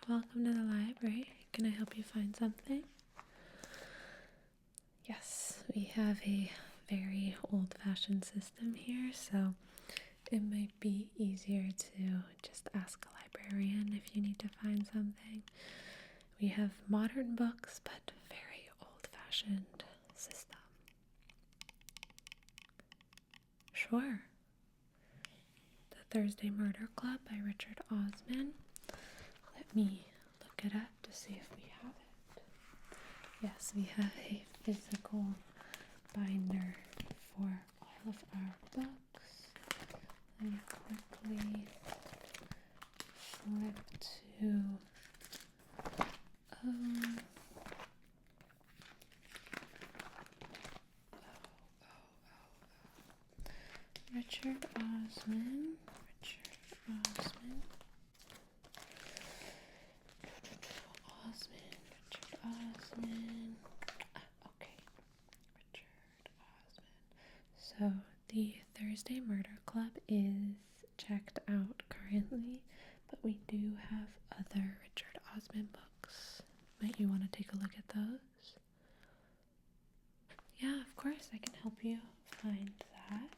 Welcome to the library. Can I help you find something? Yes, we have a very old-fashioned system here, so it might be easier to just ask a librarian if you need to find something. We have modern books, but very old-fashioned system. Sure. The Thursday Murder Club by Richard Osman. Let me look it up to see if we have it. Yes, we have a physical binder for all of our books. Let me quickly flip to Richard Osman. Okay, Richard Osman. So the Thursday Murder Club is checked out currently, but we do have other Richard Osman books. Might you want to take a look at those? Yeah, of course, I can help you find that.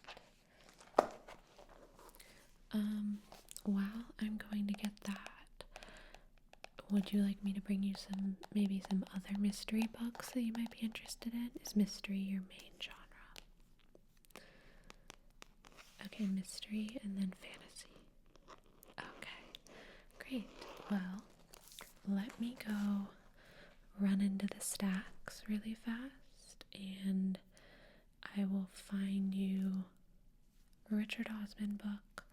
While I'm going to get that, would you like me to bring you maybe some other mystery books that you might be interested in? Is mystery your main genre? Okay, mystery and then fantasy. Okay, great. Well, let me go run into the stacks really fast, and I will find you a Richard Osman book,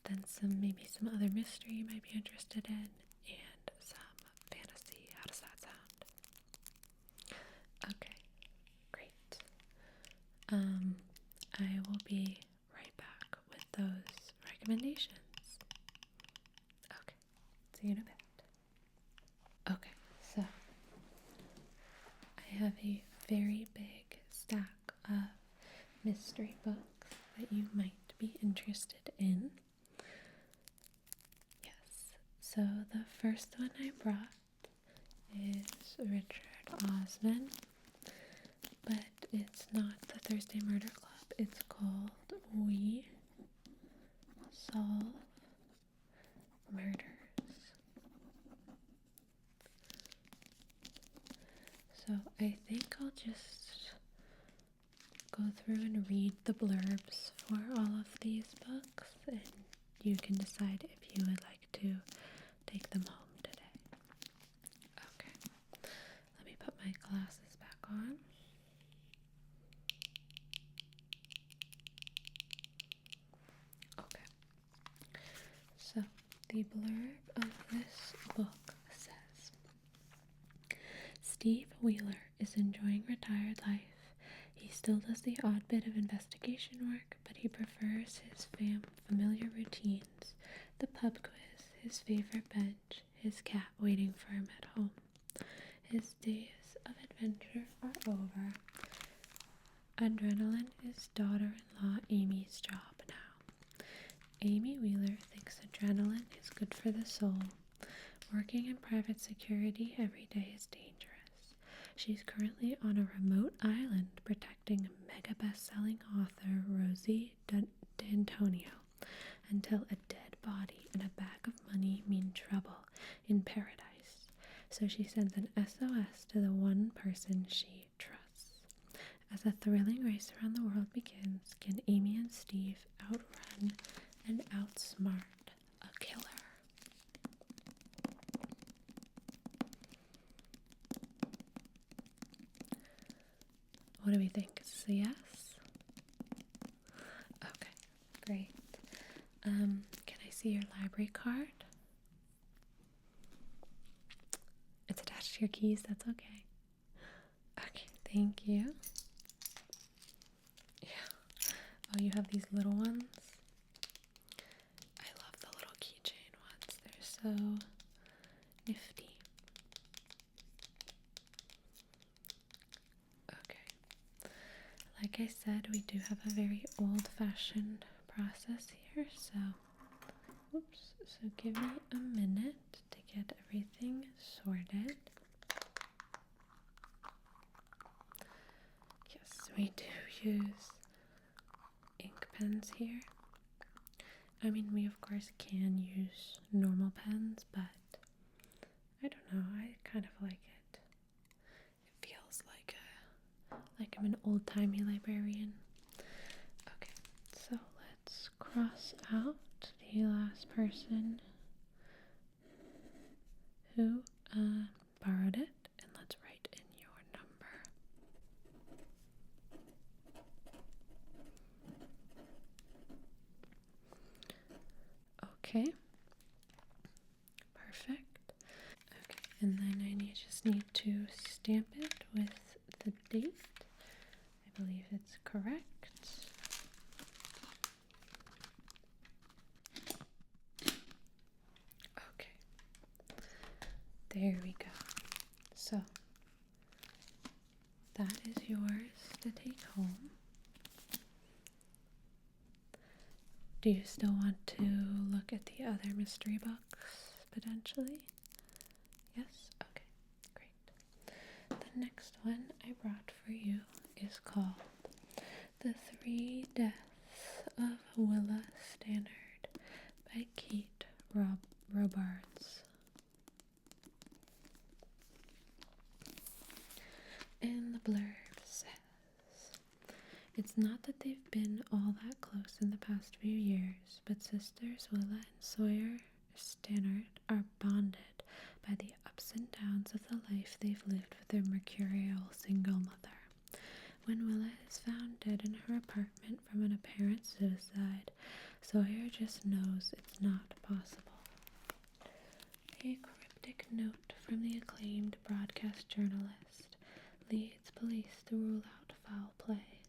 then maybe some other mystery you might be interested in, and some fantasy. How does that sound? Okay, great. I will be right back with those recommendations. Okay, see you in a bit. Okay, so I have a very big stack of mystery books that you might be interested in. Yes, so the first one I brought is Richard Osman, but it's not the Thursday Murder Club. It's called We Solve Murders. So I think I'll just go through and read the blurbs for all of these books, and you can decide if you would like to take them home today. Okay, let me put my glasses back on. Okay, so the blurb of this book says, Steve Wheeler is enjoying retired life. He still does the odd bit of investigation work, but he prefers his familiar routines, the pub quiz, his favorite bench, his cat waiting for him at home. His days of adventure are over. Adrenaline is daughter-in-law Amy's job now. Amy Wheeler thinks adrenaline is good for the soul. Working in private security every day is dangerous. She's currently on a remote island protecting mega best-selling author Rosie D'Antonio until a dead body and a bag of money mean trouble in paradise. So she sends an SOS to the one person she trusts. As a thrilling race around the world begins, can Amy and Steve outrun and outsmart a killer? What do we think? Is this a yes? Okay, great. Can I see your library card? It's attached to your keys, that's okay. Okay, thank you. Yeah. Oh, you have these little ones? I love the little keychain ones. They're so nifty. Okay. Like I said, we do have a very old-fashioned process here, so give me a minute to get sorted. Yes, we do use ink pens here. I mean, we of course can use normal pens, but I don't know, I kind of like it. It feels like I'm an old-timey librarian. Okay, so let's cross out the last person who borrowed it, and let's write in your number. Okay, perfect. Okay, and then I just need to stamp it with the date. I believe it's correct. Okay, there we go. So that is yours to take home. Do you still want to look at the other mystery books, potentially? Yes? Okay, great. The next one I brought for you is called The Three Deaths of Willa Stannard by Kate Robards. And the blurb says, it's not that they've been all that close in the past few years, but sisters Willa and Sawyer Stannard are bonded by the ups and downs of the life they've lived with their mercurial single mother. When Willa is found dead in her apartment from an apparent suicide, Sawyer just knows it's not possible. A cryptic note from the acclaimed broadcast journalist leads police to rule out foul play.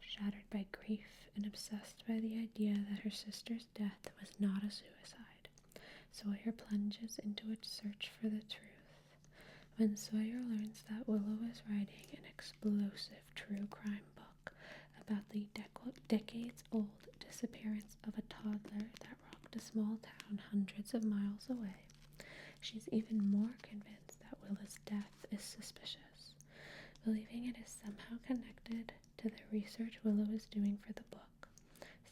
Shattered by grief and obsessed by the idea that her sister's death was not a suicide, Sawyer plunges into its search for the truth. When Sawyer learns that Willow is writing an explosive true crime book about the decades-old disappearance of a toddler that rocked a small town hundreds of miles away, she's even more convinced that Willow's death is suspicious. Believing it is somehow connected to the research Willow is doing for the book,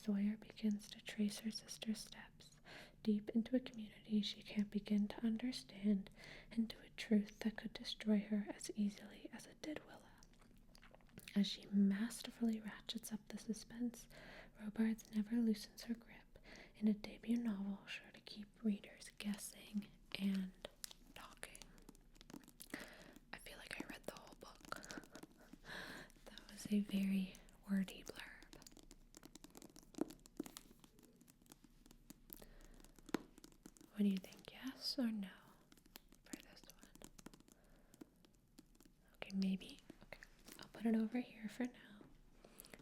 Sawyer begins to trace her sister's steps deep into a community she can't begin to understand, and to a truth that could destroy her as easily as it did Willa. As she masterfully ratchets up the suspense, Robards never loosens her grip in a debut novel sure to keep readers guessing and talking. I feel like I read the whole book. That was a very wordy blurb. What do you think, yes or no for this one? Okay, maybe. Okay, I'll put it over here for now.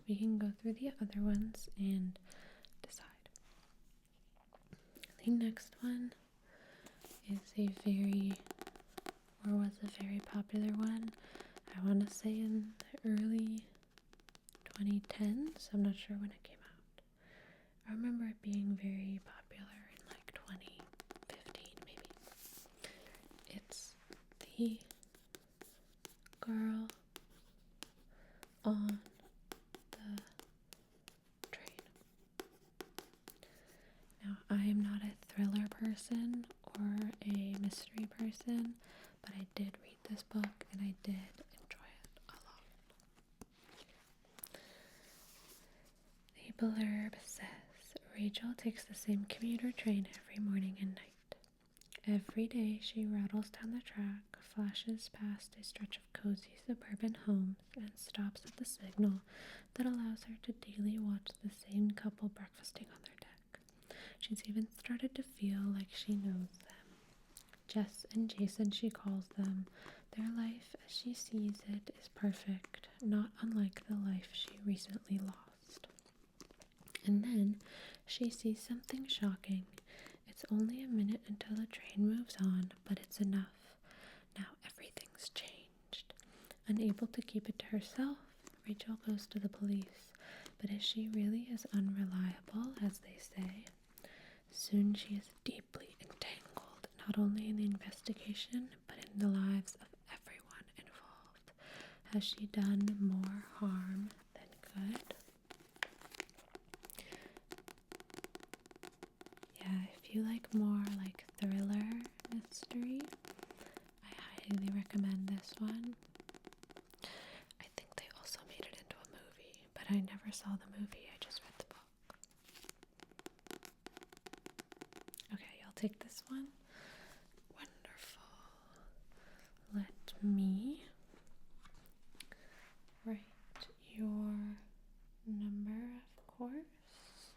We can go through the other ones and decide. The next one is a very popular one. I want to say in the early 2010s. I'm not sure when it came out. I remember it being very popular in like 2015 maybe. It's The Girl on the Train. Now, I am not a thriller person or a mystery person, but I did read this book and I did enjoy it a lot. The blurb says, Rachel takes the same commuter train every morning and night. Every day she rattles down the track, flashes past a stretch of cozy suburban homes, and stops at the signal that allows her to daily watch the same couple breakfasting on their deck. She's even started to feel like she knows them. Jess and Jason, she calls them. Their life, as she sees it, is perfect, not unlike the life she recently lost. And then she sees something shocking. It's only a minute until the train moves on, but it's enough. Now everything's changed. Unable to keep it to herself, Rachel goes to the police. But is she really as unreliable as they say? Soon she is deeply entangled in not only in the investigation, but in the lives of everyone involved. Has she done more harm than good? Yeah, if you like more like thriller mystery, I highly recommend this one. I think they also made it into a movie, but I never saw the movie, I just read the book. Okay, I'll take this one. Wonderful. Let me write your number, of course.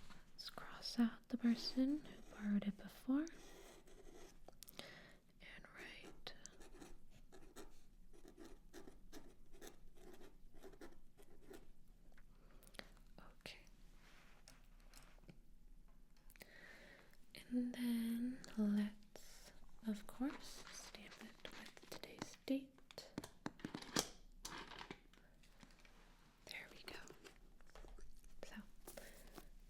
Let's cross out the person who borrowed it before. And write okay. And then let's, of course, stamp it with today's date. There we go. So,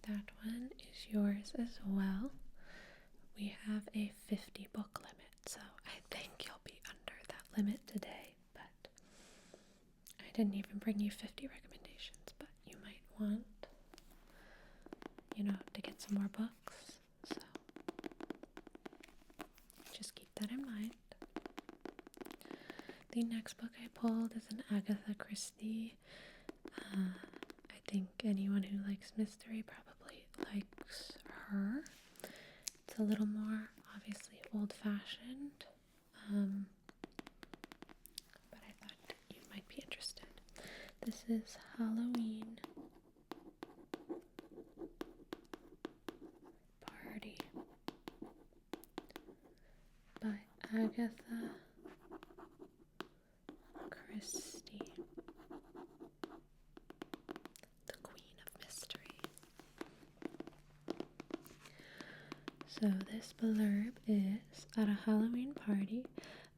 that one is yours as well. We have a 50 book limit, so I think you'll be under that limit today, but I didn't even bring you 50 recommendations, but you might want, to get some more books, so just keep that in mind. The next book I pulled is an Agatha Christie. I think anyone who likes mystery probably likes her. It's a little more, obviously, old-fashioned, but I thought you might be interested. This is Halloween Party by Agatha Christie, the Queen of Mystery. So this blurb is, at a Halloween party,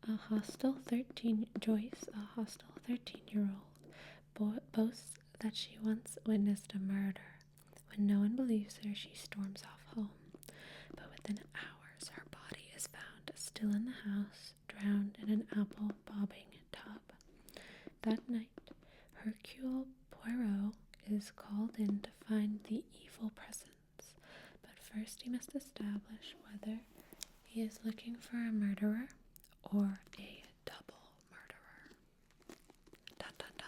a hostile 13-year-old boasts that she once witnessed a murder. When no one believes her, she storms off home. But within hours, her body is found still in the house, drowned in an apple bobbing tub. That night, Hercule Poirot is called in to find the evil presence. But first he must establish whether he is looking for a murderer or a double murderer. Dun dun dun.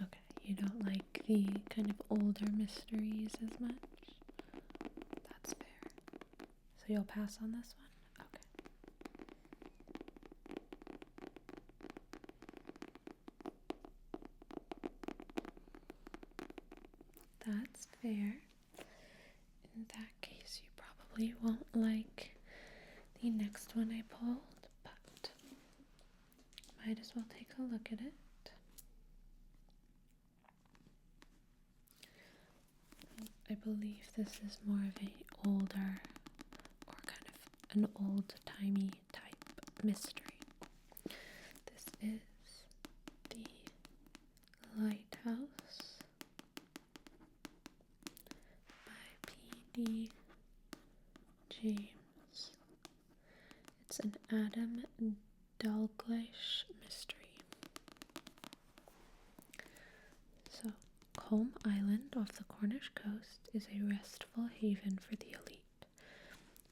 Okay, you don't like the kind of older mysteries as much? That's fair. So you'll pass on this one? Okay. That's fair. In that case, you probably won't like the next one I pulled, but might as well take a look at it. I believe this is more of an older, or kind of an old-timey type mystery. This is The Lighthouse by P.D. James. It's an Adam Dalglish mystery. So, Combe Island off the Cornish coast is a restful haven for the elite.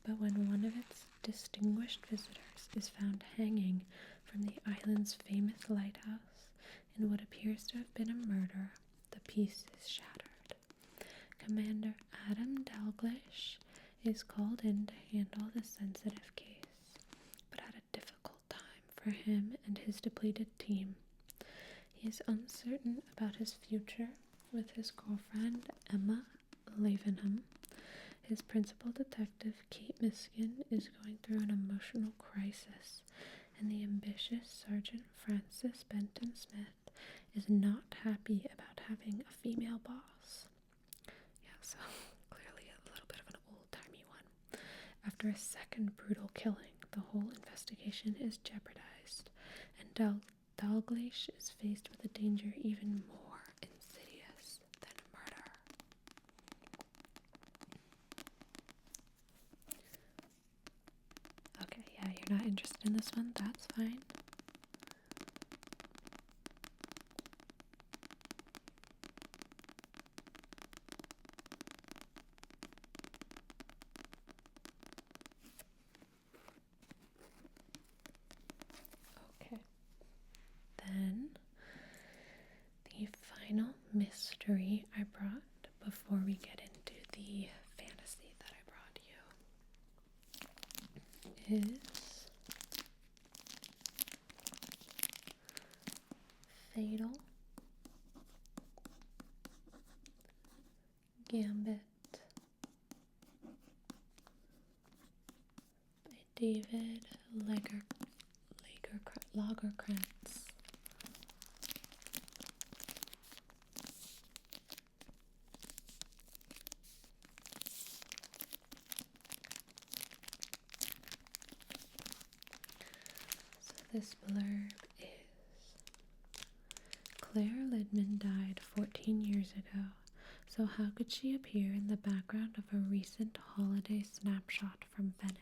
But when one of its distinguished visitors is found hanging from the island's famous lighthouse in what appears to have been a murder, the peace is shattered. Commander Adam Dalglish is called in to handle the sensitive case, but at a difficult time for him and his depleted team. He is uncertain about his future with his girlfriend Emma Lavenham. His principal detective, Kate Miskin, is going through an emotional crisis, and the ambitious Sergeant Francis Benton Smith is not happy about having a female boss. Yeah, so clearly a little bit of an old-timey one. After a second brutal killing, the whole investigation is jeopardized, Dalgleish is faced with a danger even more insidious than murder. Okay, yeah, you're not interested in this one. That's fine. Okay. Then the final mystery I brought before we get into the fantasy that I brought you is Fatal Gambit by David Lagerkrantz. So this blurb is: Claire Lidman died 14 years ago, so how could she appear in the background of a recent holiday snapshot from Venice?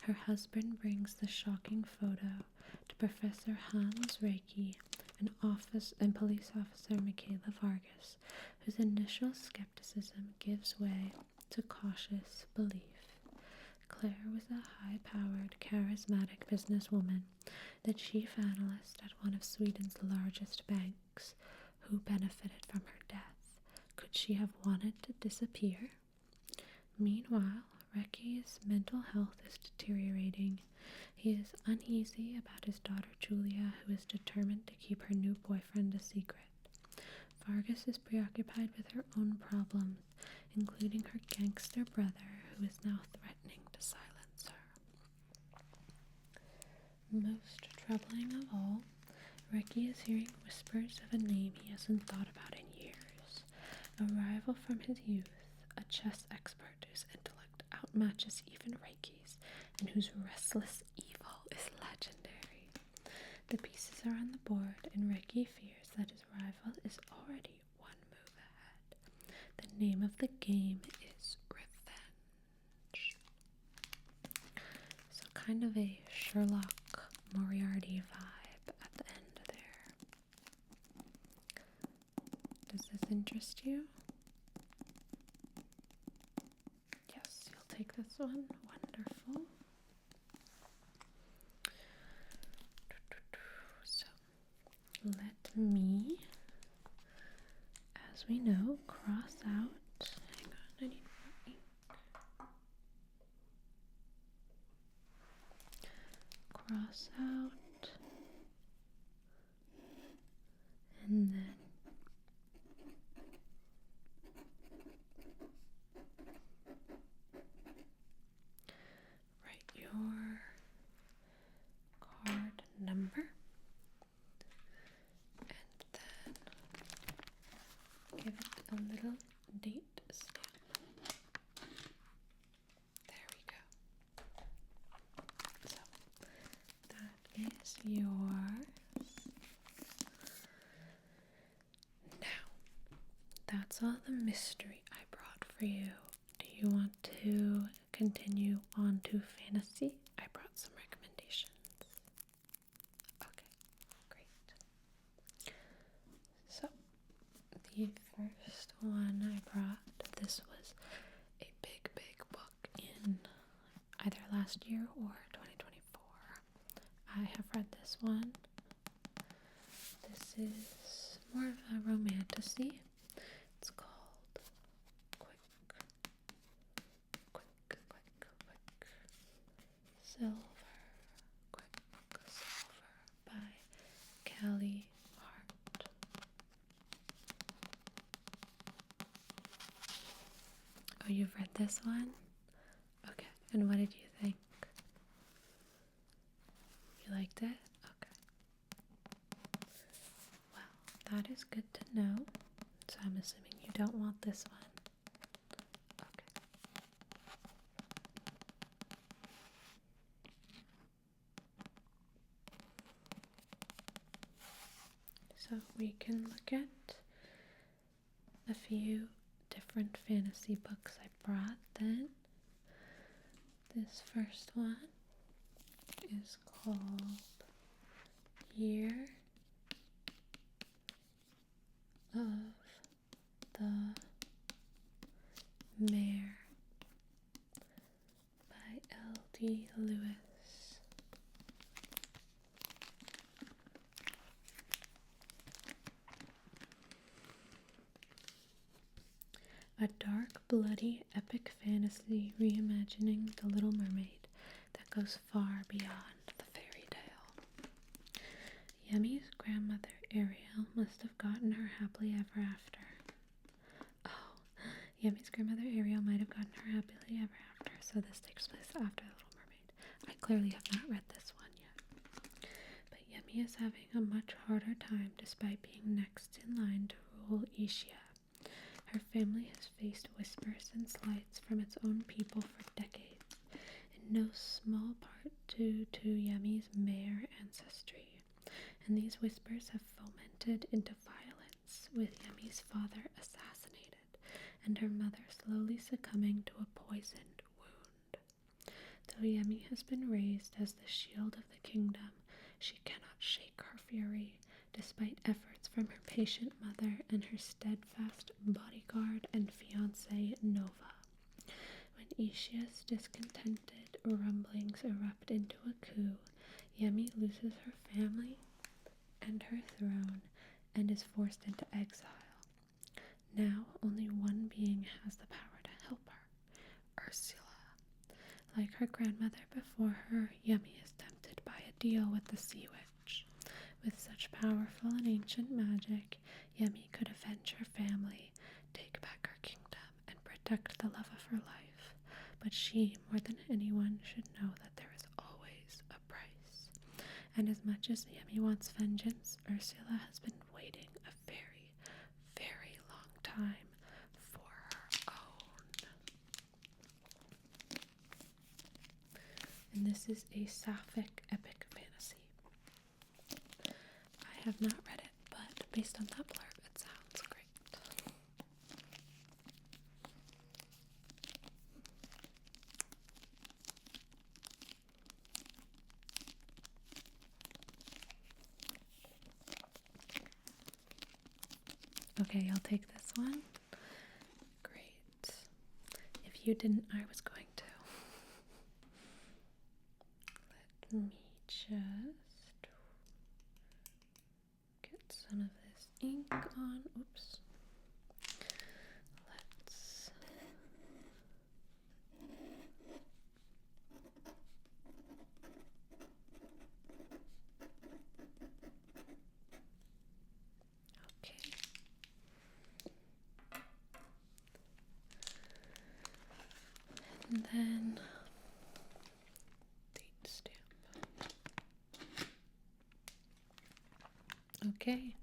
Her husband brings the shocking photo to Professor Hans Reiki and police officer Michaela Vargas, whose initial skepticism gives way to cautious belief. Claire was a high-powered, charismatic businesswoman, the chief analyst at one of Sweden's largest banks, who benefited from her death. Could she have wanted to disappear? Meanwhile, Recky's mental health is deteriorating. He is uneasy about his daughter Julia, who is determined to keep her new boyfriend a secret. Vargas is preoccupied with her own problems, including her gangster brother, who is now threatening to silence her. Most troubling of all, Ricky is hearing whispers of a name he hasn't thought about in years. A rival from his youth, a chess expert whose intellect outmatches even Reiki's, and whose restless evil is legendary. The pieces are on the board, and Reiki fears that his rival is already one move ahead. The name of the game is Revenge. So kind of a Sherlock Moriarty vibe at the end there. Does this interest you? Yes, you'll take this one. Wonderful. So, let me, as we know, cross out. Hang on, I need more ink. Cross out. And then write your card number, and then give it a little date stamp. There we go. So that is yours. Now, that's all the mystery I brought for you. Do you want to continue on to fantasy? I brought some recommendations. Okay, great. So, the first one I brought, this was a big book in either last year or 2024. I have read this one. This is more of a romantasy. It's called Quick Silver. Quick Silver by Callie Hart. Oh, you've read this one? Okay, and what did you think? You liked it? Okay. Well, that is good to know. So I'm assuming you don't want this one. Okay. So we can look at a few different fantasy books I brought then. This first one is called Year of the Mare by L.D. Lewis. A dark, bloody, epic fantasy reimagining The Little Mermaid that goes far beyond the fairy tale. Yemi's grandmother, Ariel, must have gotten her happily ever after. Oh, Yemi's grandmother, Ariel, might have gotten her happily ever after, so this takes place after The Little Mermaid. I clearly have not read this one yet. But Yemi is having a much harder time despite being next in line to rule Asia. Her family has faced whispers and slights from its own people for decades, in no small part due to Yemi's mare ancestry, and these whispers have fomented into violence, with Yemi's father assassinated, and her mother slowly succumbing to a poisoned wound. Though Yemi has been raised as the shield of the kingdom, she cannot shake her fury, despite efforts from her patient mother and her steadfast bodyguard and fiancé Nova. When Ishia's discontented rumblings erupt into a coup, Yemi loses her family and her throne and is forced into exile. Now only one being has the power to help her, Ursula. Like her grandmother before her, Yemi is tempted by a deal with the Sea Witch. With such powerful and ancient magic, Yemi could avenge her family, take back her kingdom, and protect the love of her life. But she, more than anyone, should know that there is always a price. And as much as Yemi wants vengeance, Ursula has been waiting a very, very long time for her own. And this is a sapphic epic fantasy. I have not read it, but based on that blurb, it sounds great. Okay, I'll take this one. Great. If you didn't, I was going to. Let me just get some of this ink on. Oops. Let's okay. And then date stamp. Okay.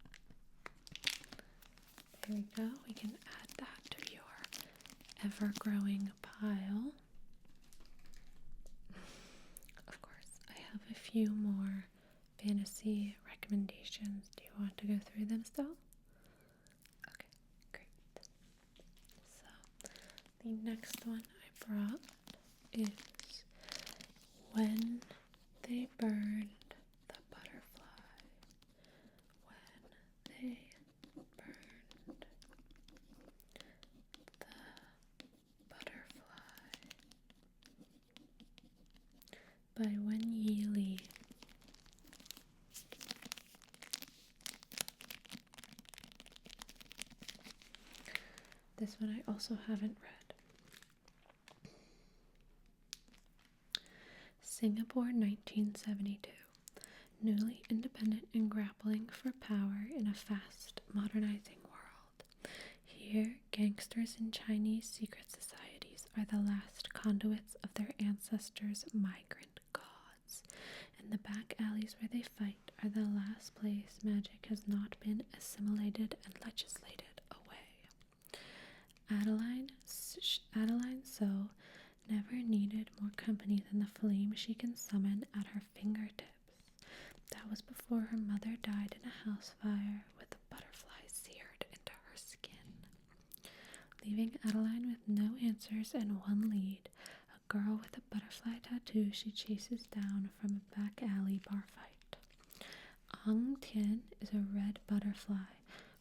There we go. We can add that to your ever-growing pile. Of course, I have a few more fantasy recommendations. Do you want to go through them still? Okay, great. So, the next one I brought is When They Burned the Butterfly. When They Burned the Butterfly by Wen Yi Li. This one I also haven't read. Singapore, 1972. Newly independent and grappling for power in a fast, modernizing world. Here, gangsters in Chinese secret societies are the last conduits of their ancestors' migrant gods, and the back alleys where they fight are the last place magic has not been assimilated and legislated away. Adeline So never needed more company than the flame she can summon at her fingertips. That was before her mother died in a house fire, with leaving Adeline with no answers and one lead, a girl with a butterfly tattoo she chases down from a back alley bar fight. Ang Tian is a red butterfly,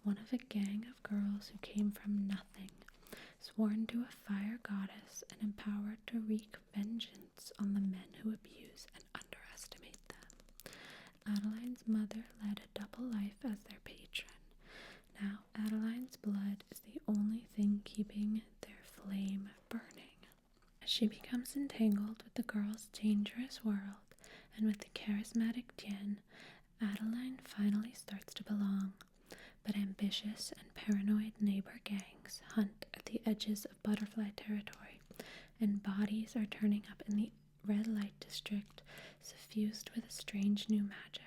one of a gang of girls who came from nothing, sworn to a fire goddess and empowered to wreak vengeance on the men who abuse and underestimate them. Adeline's mother led a double life as their patron. Now Adeline's blood is the only thing keeping their flame burning. As she becomes entangled with the girl's dangerous world and with the charismatic Tian, Adeline finally starts to belong. But ambitious and paranoid neighbor gangs hunt at the edges of butterfly territory, and bodies are turning up in the red light district, suffused with a strange new magic.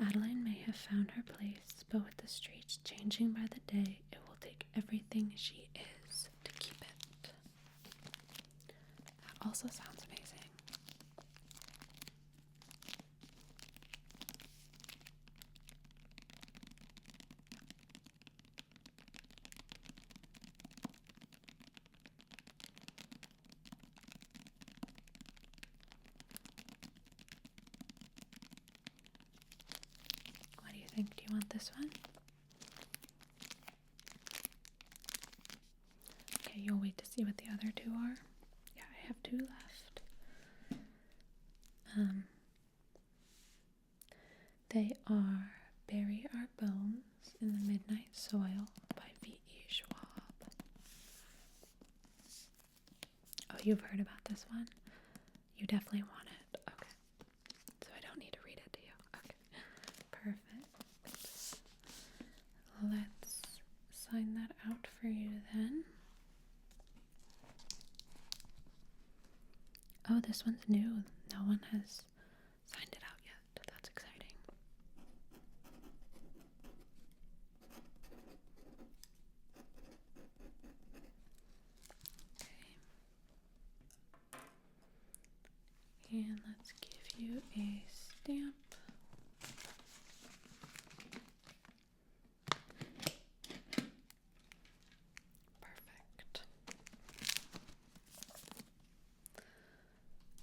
Adeline may have found her place, but with the streets changing by the day, it will take everything she is to keep it. That also sounds amazing. What do you think? Do you want this one? Okay, you'll wait to see what the other two are. Yeah, I have two left. They are Bury Our Bones in the Midnight Soil by V.E. Schwab. Oh, you've heard about this one? You definitely want it. Okay. So I don't need to read it to you. Okay. Perfect. Let's sign that out for you then. Oh, this one's new. No one has signed it out yet. That's exciting. Okay. And let's give you a stamp. Perfect.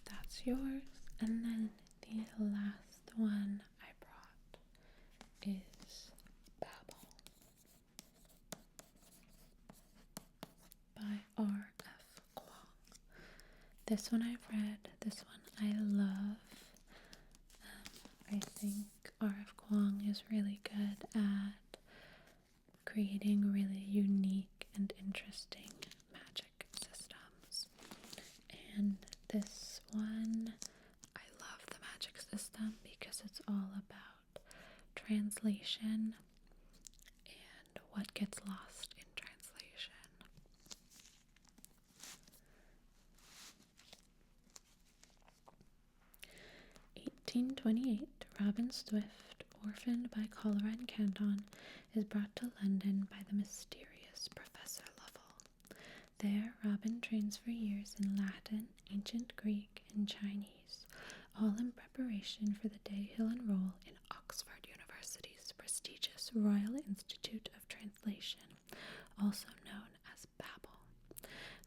That's yours. And then the last one I brought is Babel by R.F. Kuang. This one I've read. This one I love. I think R.F. Kuang is really good at creating really unique and interesting magic systems. And this one, I love the magic system because it's all about translation and what gets lost in translation. 1828, Robin Swift, orphaned by cholera in Canton, is brought to London by the mysterious Professor Lovell. There, Robin trains for years in Latin, ancient Greek, and Chinese, all in preparation for the day he'll enroll in Oxford University's prestigious Royal Institute of Translation, also known as Babel.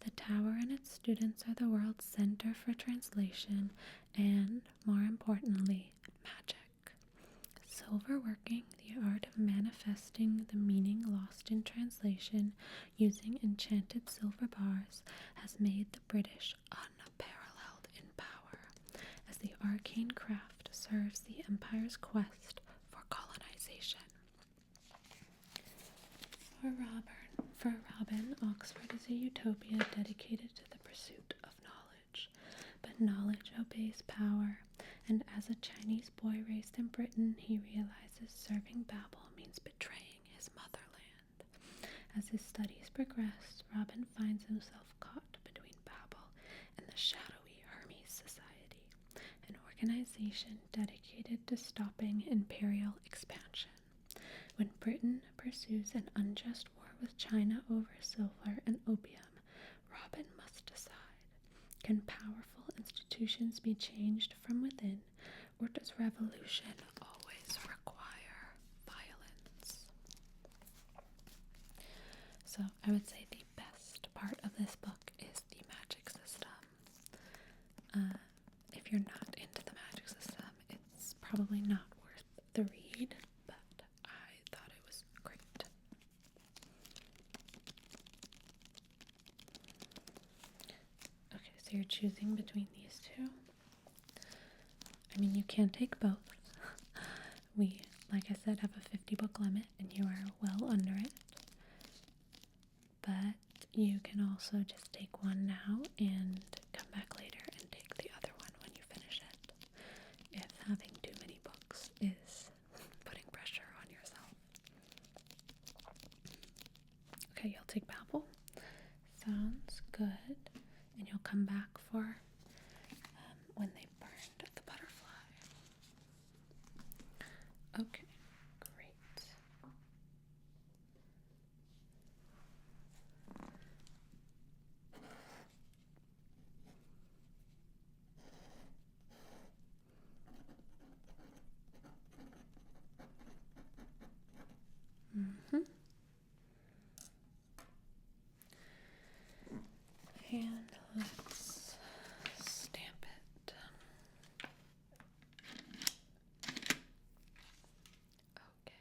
The tower and its students are the world's center for translation and, more importantly, magic. Silverworking, the art of manifesting the meaning lost in translation using enchanted silver bars, has made the British unparalleled in power, as the arcane craft serves the Empire's quest for colonization. For Robin, Oxford is a utopia dedicated to the pursuit of knowledge. But knowledge obeys power, and as a Chinese boy raised in Britain, he realizes serving Babel means betraying his motherland. As his studies progress, Robin finds himself caught between Babel and the shadowy Hermes Society, an organization dedicated to stopping imperial expansion. When Britain pursues an unjust war with China over silver and opium, Robin must decide. Can powerful institutions be changed from within, or does revolution always require violence? So I would say the best choosing between these two, I mean, you can take both. We, like I said, have a 50 book limit and you are well under it. But you can also just take one now and come back later and take the other one when you finish it, if having too many books is putting pressure on yourself. Okay, you'll take Babel. Sounds good. And you'll come back for when they burned the butterfly. Okay, great. And let's stamp it. Okay.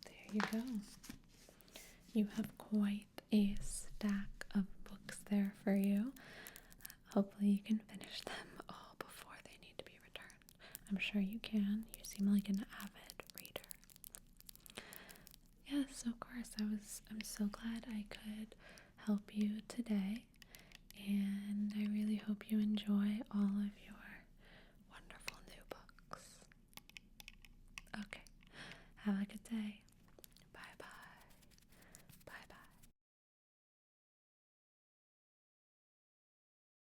There you go. You have quite a stack of books there for you. Hopefully you can finish them all before they need to be returned. I'm sure you can. You seem like an avid reader. Yes, of course. I'm so glad I could help you today. And I really hope you enjoy all of your wonderful new books. Okay. Have a good day.